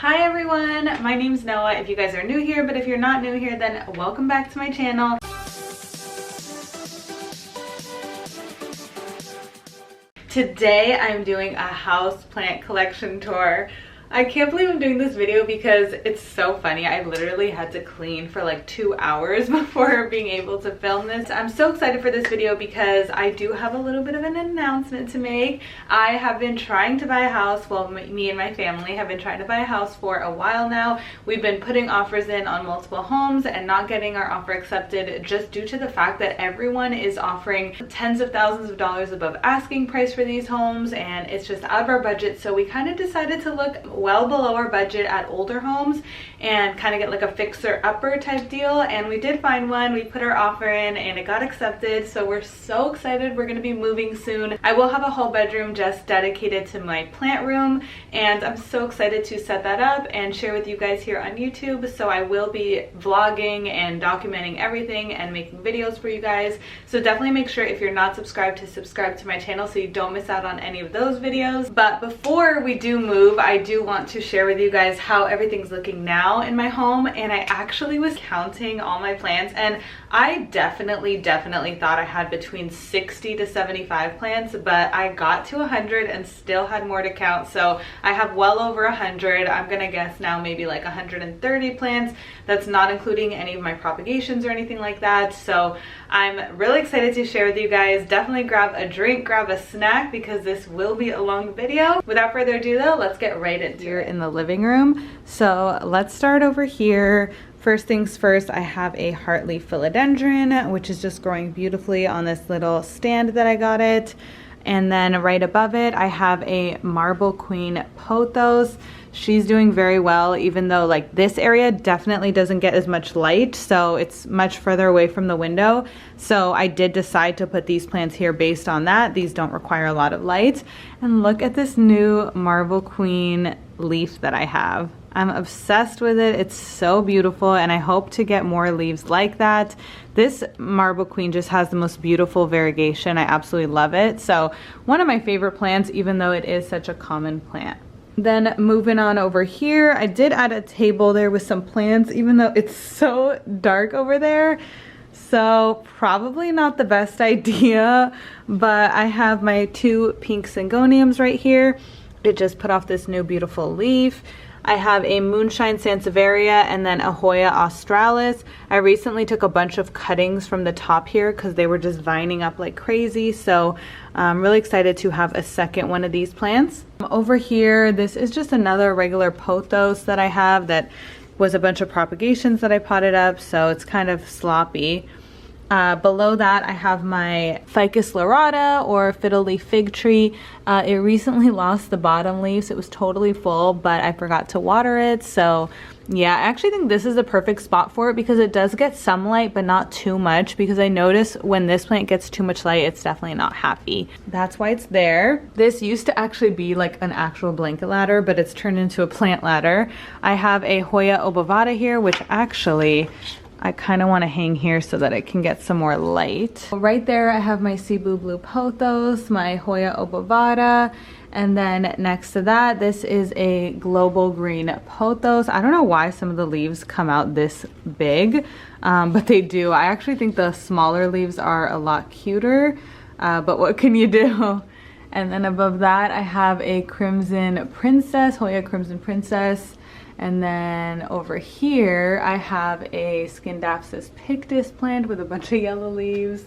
Hi everyone, my name's Noah if you guys are new here, but if you're not new here, then welcome back to my channel. Today I'm doing a house plant collection tour. I can't believe I'm doing this video because it's so funny. I literally had to clean for like 2 hours before being able to film this. I'm so excited for this video because I do have a little bit of an announcement to make. I have been trying to buy a house, well, me and my family have been trying to buy a house for a while now. We've been putting offers in on multiple homes and not getting our offer accepted just due to the fact that everyone is offering tens of thousands of dollars above asking price for these homes, and it's just out of our budget. So we kind of decided to look well below our budget at older homes and kind of get like a fixer-upper type deal, and we did find one. We put our offer in and it got accepted, so we're so excited. We're going to be moving soon. I will have a whole bedroom just dedicated to my plant room, and I'm so excited to set that up and share with you guys here on YouTube. So I will be vlogging and documenting everything and making videos for you guys, so definitely make sure if you're not subscribed to subscribe to my channel so you don't miss out on any of those videos. But before we do move, I do want to share with you guys how everything's looking now in my home. And I actually was counting all my plants, and I definitely thought I had between 60 to 75 plants, but I got to 100 and still had more to count. So I have well over 100. I'm gonna guess now maybe like 130 plants. That's not including any of my propagations or anything like that. So I'm really excited to share with you guys. Definitely grab a drink, grab a snack, because this will be a long video. Without further ado though, let's get right into it. In the living room. So let's start over here. First things first, I have a heartleaf philodendron, which is just growing beautifully on this little stand that I got it. And then right above it, I have a marble queen pothos. She's doing very well, even though like this area definitely doesn't get as much light, so it's much further away from the window. So I did decide to put these plants here based on that. These don't require a lot of light. And look at this new marble queen leaf that I have. I'm obsessed with it. It's so beautiful, and I hope to get more leaves like that. This marble queen just has the most beautiful variegation. I absolutely love it. So one of my favorite plants, even though it is such a common plant. Then moving on over here, I did add a table there with some plants, even though it's so dark over there. So probably not the best idea, but I have my two pink syngoniums right here. It just put off this new beautiful leaf. I have a moonshine sansevieria and then a Hoya australis. I recently took a bunch of cuttings from the top here because they were just vining up like crazy. So I'm really excited to have a second one of these plants. Over here, this is just another regular pothos that I have that was a bunch of propagations that I potted up, so it's kind of sloppy. Below that, I have my Ficus lyrata or fiddle leaf fig tree. It recently lost the bottom leaves. It was totally full, but I forgot to water it. So yeah, I actually think this is the perfect spot for it because it does get some light, but not too much, because I notice when this plant gets too much light, it's definitely not happy. That's why it's there. This used to actually be like an actual blanket ladder, but it's turned into a plant ladder. I have a Hoya obovata here, which actually I kind of want to hang here so that it can get some more light. Right there, I have my Cebu blue pothos, my Hoya obovata, and then next to that, this is a global green pothos. I don't know why some of the leaves come out this big, but they do. I actually think the smaller leaves are a lot cuter, but what can you do? And then above that, I have a crimson princess, Hoya crimson princess. And then over here, I have a Scindapsus pictus plant with a bunch of yellow leaves.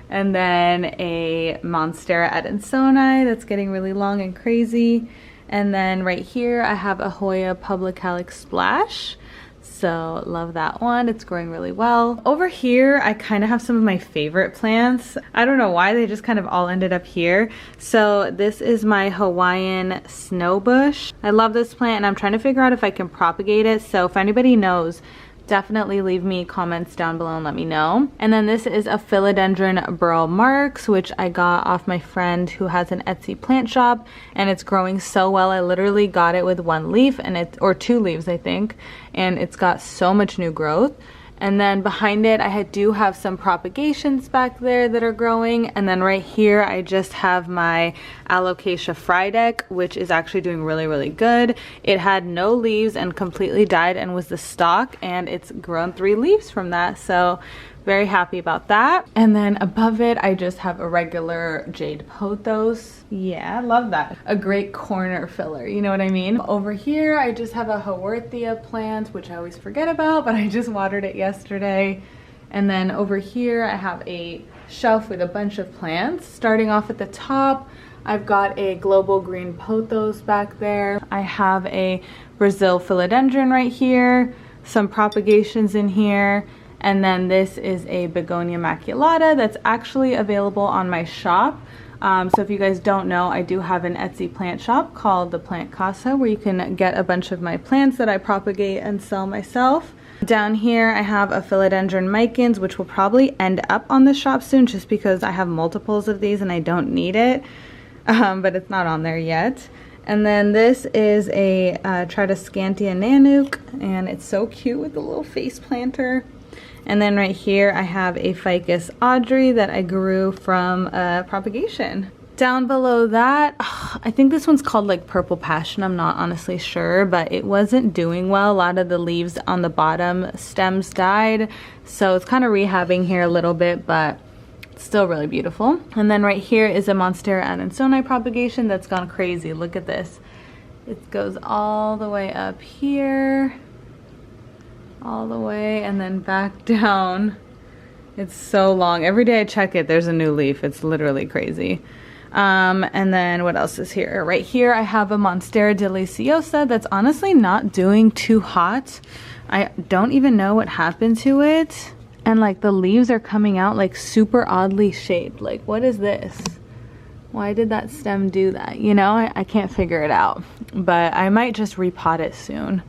And then a Monstera adansonii that's getting really long and crazy. And then right here, I have a Hoya publicalyx splash. So love that one. It's growing really well. Over here, I kind of have some of my favorite plants. I don't know why, they just kind of all ended up here. So this is my Hawaiian snowbush. I love this plant and I'm trying to figure out if I can propagate it. So if anybody knows, definitely leave me comments down below and let me know. And then this is a philodendron burl marks, which I got off my friend who has an Etsy plant shop, and it's growing so well. I literally got it with one leaf, and or two leaves I think, and it's got so much new growth. And then behind it, I do have some propagations back there that are growing. And then right here, I just have my Alocasia Frydek, which is actually doing really, really good. It had no leaves and completely died and was the stalk, and it's grown 3 leaves from that. So very happy about that. And then above it, I just have a regular jade pothos. Yeah, I love that. A great corner filler, you know what I mean? Over here, I just have a Haworthia plant, which I always forget about, but I just watered it yesterday. And then over here, I have a shelf with a bunch of plants. Starting off at the top, I've got a global green pothos back there. I have a Brazil philodendron right here, some propagations in here. And then this is a Begonia maculata that's actually available on my shop. So if you guys don't know, I do have an Etsy plant shop called The Plant Casa, where you can get a bunch of my plants that I propagate and sell myself. Down here I have a philodendron micans, which will probably end up on the shop soon just because I have multiples of these and I don't need it, but it's not on there yet. And then this is a Tridoscantia nanook, and it's so cute with the little face planter. And then right here I have a Ficus Audrey that I grew from propagation. Down below that, I think this one's called like Purple Passion, I'm not honestly sure, but it wasn't doing well. A lot of the leaves on the bottom stems died, so it's kind of rehabbing here a little bit, but it's still really beautiful. And then right here is a Monstera adansonii propagation that's gone crazy. Look at this. It goes all the way up here, all the way, and then back down. It's so long. Every day I check it, there's a new leaf. It's literally crazy. And then what else is here? Right here I have a Monstera deliciosa that's honestly not doing too hot. I don't even know what happened to it. And like the leaves are coming out like super oddly shaped. Like, what is this? Why did that stem do that? You know, I can't figure it out, but I might just repot it soon.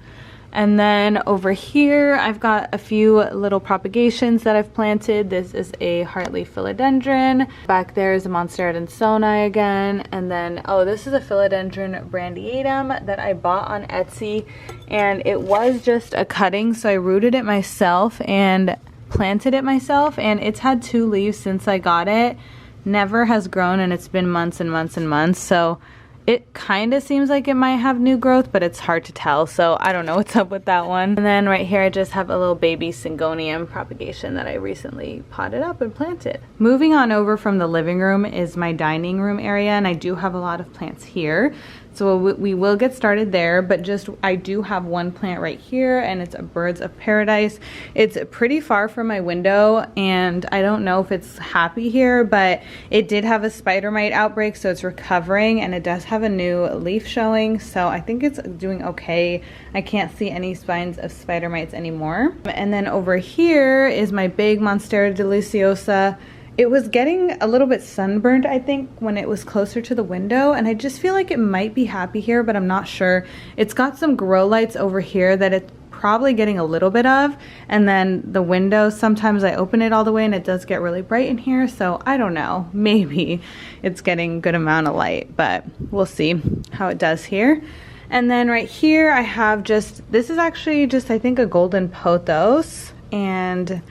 And then over here, I've got a few little propagations that I've planted. This is a heartleaf philodendron. Back there is a Monstera adansonii again. And then, oh, this is a philodendron brandiatum that I bought on Etsy. And it was just a cutting, so I rooted it myself and planted it myself. And it's had 2 leaves since I got it. Never has grown, and it's been months and months and months. So it kind of seems like it might have new growth, but it's hard to tell, so I don't know what's up with that one. And then right here I just have a little baby Syngonium propagation that I recently potted up and planted. Moving on over from the living room is my dining room area, and I do have a lot of plants here. So we will get started there, but just I do have one plant right here, and it's a Birds of Paradise. It's pretty far from my window, and I don't know if it's happy here, but it did have a spider mite outbreak, so it's recovering, and it does have a new leaf showing, so I think it's doing okay. I can't see any signs of spider mites anymore. And then over here is my big Monstera deliciosa. It was getting a little bit sunburned, I think, when it was closer to the window, and I just feel like it might be happy here, but I'm not sure. It's got some grow lights over here that it's probably getting a little bit of, and then the window, sometimes I open it all the way and it does get really bright in here, so I don't know. Maybe it's getting a good amount of light, but we'll see how it does here. And then right here I have just, this is actually just, I think, a golden pothos, and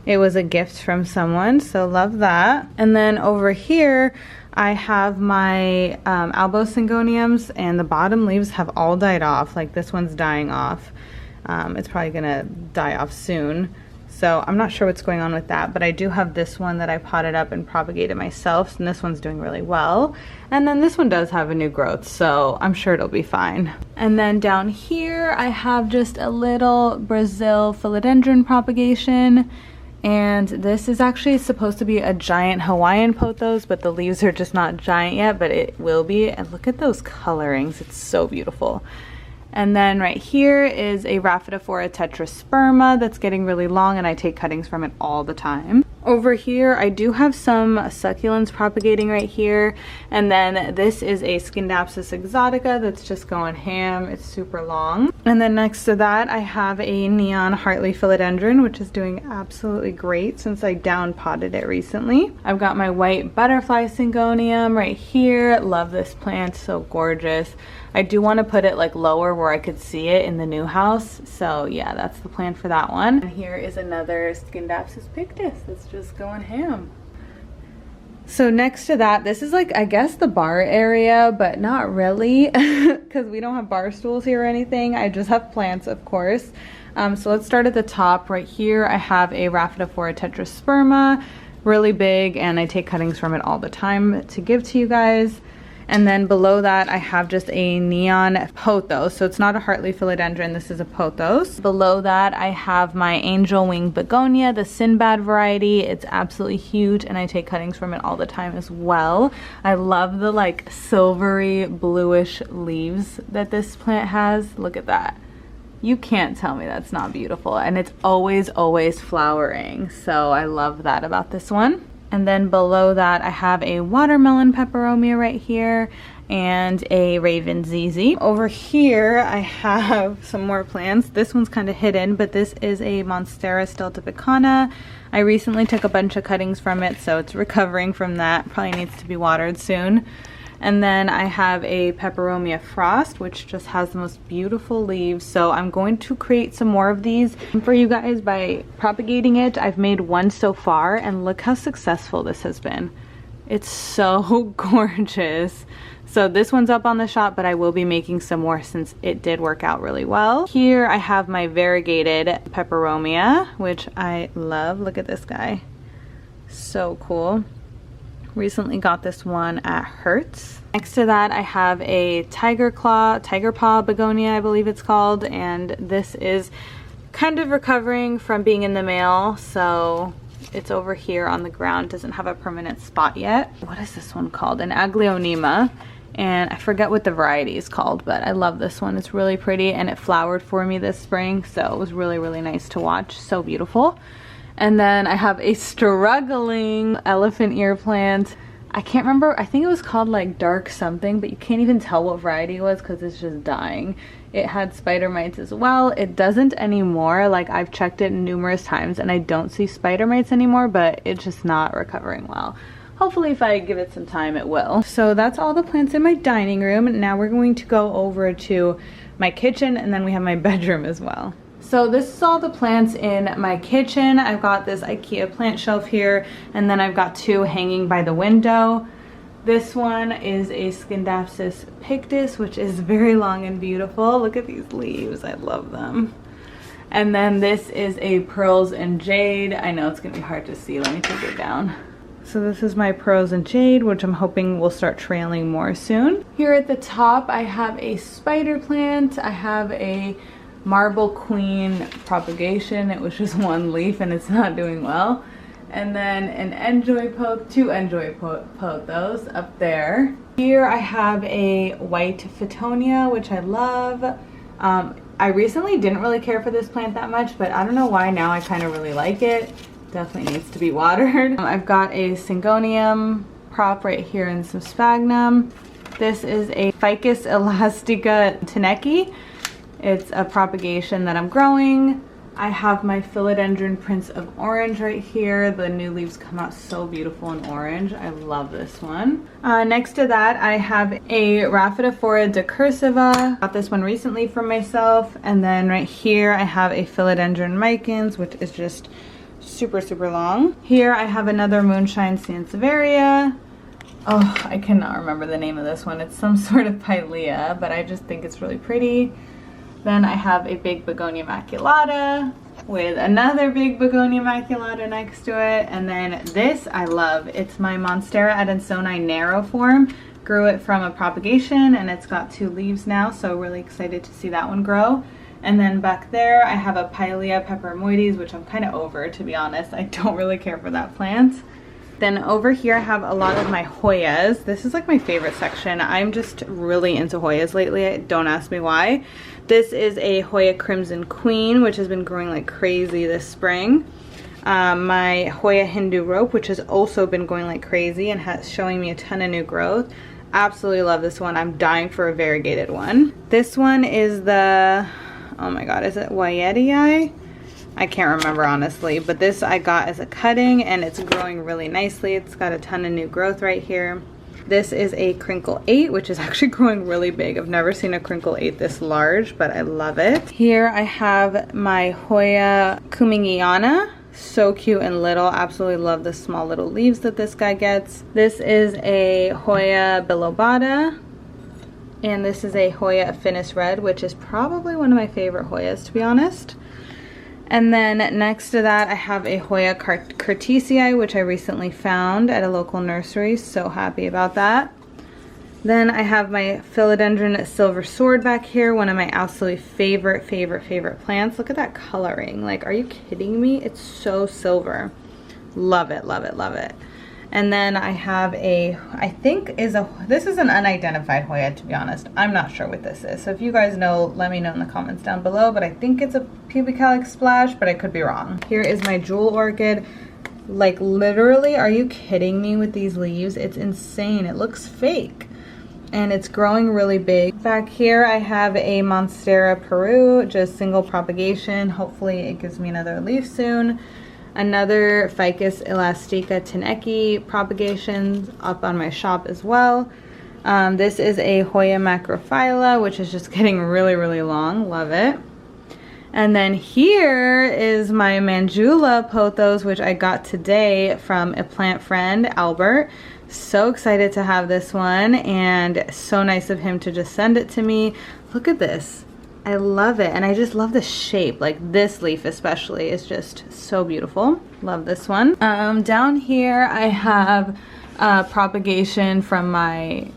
it was a gift from someone, so love that. And then over here, I have my Albo Syngoniums, and the bottom leaves have all died off. Like this one's dying off. It's probably gonna die off soon. So I'm not sure what's going on with that, but I do have this one that I potted up and propagated myself, and this one's doing really well. And then this one does have a new growth, so I'm sure it'll be fine. And then down here, I have just a little Brazil philodendron propagation. And this is actually supposed to be a giant Hawaiian pothos, but the leaves are just not giant yet, but it will be. And look at those colorings, it's so beautiful. And then right here is a Rhaphidophora tetrasperma that's getting really long, and I take cuttings from it all the time. Over here, I do have some succulents propagating right here. And then this is a Scindapsus exotica that's just going ham. It's super long. And then next to that, I have a neon heartleaf philodendron, which is doing absolutely great since I down potted it recently. I've got my white butterfly syngonium right here. Love this plant, so gorgeous. I do want to put it like lower where I could see it in the new house. So yeah, that's the plan for that one. And here is another Scindapsus pictus that's just going ham. So next to that, this is like, I guess the bar area, but not really because we don't have bar stools here or anything. I just have plants, of course. So let's start at the top. Right here, I have a Rhaphidophora tetrasperma, really big, and I take cuttings from it all the time to give to you guys. And then below that, I have just a neon pothos. So it's not a heartleaf philodendron, this is a pothos. Below that, I have my angel wing begonia, the Sinbad variety. It's absolutely huge, and I take cuttings from it all the time as well. I love the like silvery bluish leaves that this plant has. Look at that. You can't tell me that's not beautiful, and it's always flowering. So I love that about this one. And then below that, I have a watermelon peperomia right here and a raven ZZ. Over here, I have some more plants. This one's kind of hidden, but this is a Monstera steltopicana. I recently took a bunch of cuttings from it, so it's recovering from that. Probably needs to be watered soon. And then I have a peperomia frost, which just has the most beautiful leaves. So I'm going to create some more of these for you guys by propagating it. I've made one so far, and look how successful this has been. It's so gorgeous. So this one's up on the shop, but I will be making some more since it did work out really well. Here I have my variegated peperomia, which I love. Look at this guy. So cool. Recently got this one at Hertz. Next to that, I have a tiger paw begonia, I believe it's called, and this is kind of recovering from being in the mail, so it's over here on the ground. Doesn't have a permanent spot yet. What is this one called? An Aglaonema, and I forget what the variety is called, but I love this one. It's really pretty, and it flowered for me this spring, so it was really nice to watch. So beautiful. And then I have a struggling elephant ear plant. I can't remember, I think it was called like dark something, but you can't even tell what variety it was because it's just dying. It had spider mites as well. It doesn't anymore. Like, I've checked it numerous times and I don't see spider mites anymore, but it's just not recovering well. Hopefully if I give it some time, it will. So that's all the plants in my dining room. Now we're going to go over to my kitchen, and then we have my bedroom as well. So this is all the plants in my kitchen. I've got this IKEA plant shelf here, and then I've got two hanging by the window. This one is a Scindapsus pictus, which is very long and beautiful. Look at these leaves, I love them. And then this is a pearls and jade. I know it's gonna be hard to see, let me take it down. So this is my pearls and jade, which I'm hoping will start trailing more soon. Here at the top, I have a spider plant. I have a Marble Queen propagation. It was just one leaf and it's not doing well. And then an two enjoy pothos up there. Here I have a white Fittonia, which I love. I recently didn't really care for this plant that much, but I don't know why now I kind of really like it. Definitely needs to be watered. I've got a Syngonium prop right here and some sphagnum. This is a Ficus elastica Taneki. It's a propagation that I'm growing. I have my Philodendron Prince of Orange right here. The new leaves come out so beautiful in orange. I love this one. Next to that, I have a Rhaphidophora decursiva. Got this one recently for myself. And then right here, I have a Philodendron micans, which is just super long. Here I have another Moonshine Sansevieria. Oh, I cannot remember the name of this one. It's some sort of pilea, but I just think it's really pretty. Then I have a big Begonia maculata with another big Begonia maculata next to it. And then this I love. It's my Monstera adansonii narrow form. Grew it from a propagation and it's got 2 leaves now, so really excited to see that one grow. And then back there I have a Pilea peperomoides, which I'm kind of over, to be honest. I don't really care for that plant. Then over here I have a lot of my Hoyas. This is like my favorite section. I'm just really into Hoyas lately. Don't ask me why. This is a Hoya Crimson Queen, which has been growing like crazy this spring. My Hoya Hindu Rope, which has also been going like crazy and has showing me a ton of new growth. Absolutely love this one. I'm dying for a variegated one. This one is the, oh my god, is it Wyetii? I can't remember honestly, but this I got as a cutting and it's growing really nicely. It's got a ton of new growth right here. This is a crinkle 8, which is actually growing really big. I've never seen a crinkle 8 this large, but I love it. Here I have my Hoya Kumingiana. So cute and little. Absolutely love the small little leaves that this guy gets. This is a Hoya Bilobata. And this is a Hoya Affinis Red, which is probably one of my favorite Hoyas, to be honest. And then next to that, I have a Hoya Cartesii, which I recently found at a local nursery. So happy about that. Then I have my Philodendron Silver Sword back here, one of my absolutely favorite plants. Look at that coloring. Like, are you kidding me? It's so silver. Love it, love it, love it. And then I have a, this is an unidentified Hoya, to be honest. I'm not sure what this is. So if you guys know, let me know in the comments down below. But I think it's a pubic calyx splash, but I could be wrong. Here is my jewel orchid. Like, literally, are you kidding me with these leaves? It's insane. It looks fake. And it's growing really big. Back here, I have a Monstera Peru, just single propagation. Hopefully it gives me another leaf soon. Another Ficus elastica Teneki propagation up on my shop as well. This is a Hoya macrophylla, which is just getting really long. Love it. And then here is my Manjula pothos, which I got today from a plant friend, Albert. So excited to have this one, and so nice of him to just send it to me. Look at this. I love it, and I just love the shape. Like, this leaf especially is just so beautiful. Love this one. Down here I have propagation from my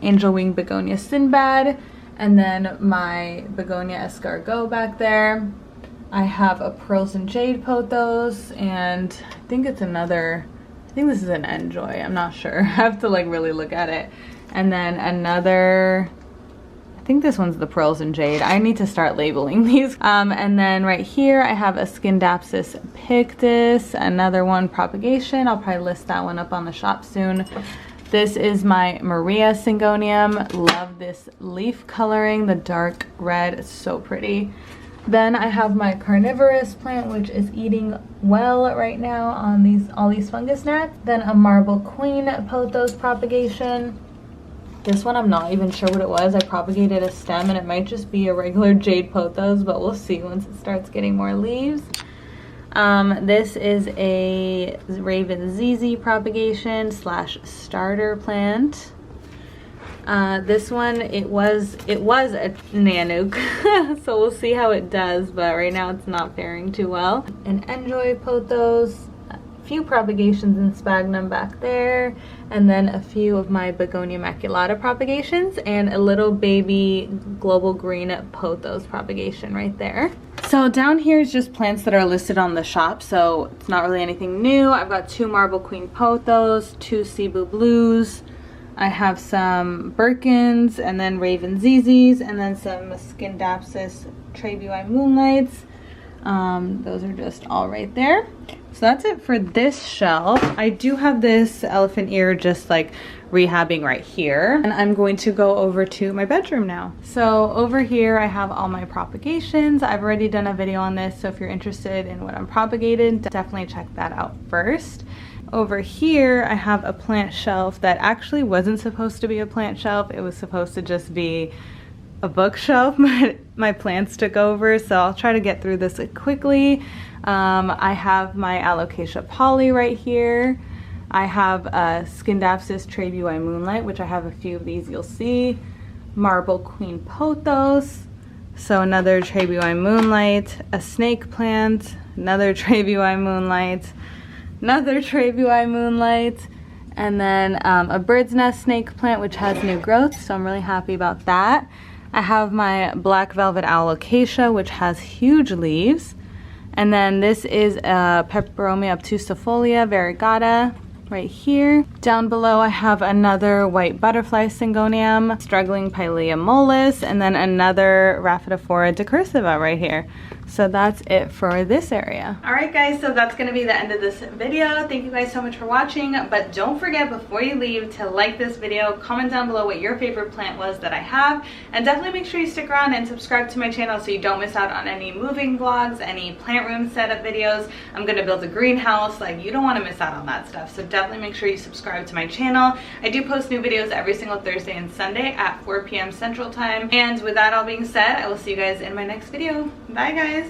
angel wing begonia Sinbad, and then my begonia escargot back there. I have a pearls and jade pothos, and I think it's another, I think this is an Enjoy. I'm not sure. I have to like really look at it. And then another, I think this one's the pearls and jade. I need to start labeling these. And then right here I have a Scindapsus pictus, another one propagation. I'll probably list that one up on the shop soon. This is my Maria Syngonium. Love this leaf coloring, the dark red, it's so pretty. Then I have my carnivorous plant, which is eating well right now on all these fungus gnats. Then a marble queen pothos propagation. This one I'm not even sure what it was. I propagated a stem, and it might just be a regular jade pothos, but we'll see once it starts getting more leaves. This is a Raven ZZ propagation slash starter plant. This one, it was a Nanook, so we'll see how it does, but right now it's not faring too well. An Enjoy pothos, a few propagations in sphagnum back there, and then a few of my Begonia maculata propagations, and a little baby global green pothos propagation right there. So down here is just plants that are listed on the shop, so it's not really anything new. I've got 2 marble queen pothos, 2 Cebu blues. I have some Birkins, and then Raven ZZs, and then some Scindapsus Trabui Moonlights. Those are just all right there. So that's it for this shelf. I do have this elephant ear just like rehabbing right here, and I'm going to go over to my bedroom now. So over here I have all my propagations. I've already done a video on this, so if you're interested in what I'm propagated, definitely check that out first. Over here I have a plant shelf that actually wasn't supposed to be a plant shelf. It was supposed to just be a bookshelf, but my plants took over, so I'll try to get through this quickly. I have my Alocasia Polly right here. I have a Scindapsus Trabui Moonlight, which I have a few of these you'll see. Marble Queen Pothos, so another Trabui Moonlight. A snake plant, another Trabui Moonlight. Another Trabui Moonlight, and then a bird's nest snake plant, which has new growth, so I'm really happy about that. I have my black velvet alocasia, which has huge leaves, and then this is a Peperomia obtusifolia variegata right here. Down below I have another white butterfly syngonium, struggling Pilea mollis, and then another Rhaphidophora decursiva right here. So that's it for this area. All right guys, so that's gonna be the end of this video. Thank you guys so much for watching, but don't forget before you leave to like this video, comment down below what your favorite plant was that I have, and definitely make sure you stick around and subscribe to my channel so you don't miss out on any moving vlogs, any plant room setup videos. I'm gonna build a greenhouse, like you don't wanna miss out on that stuff. So definitely make sure you subscribe to my channel. I do post new videos every single Thursday and Sunday at 4 p.m. Central Time. And with that all being said, I will see you guys in my next video. Bye guys.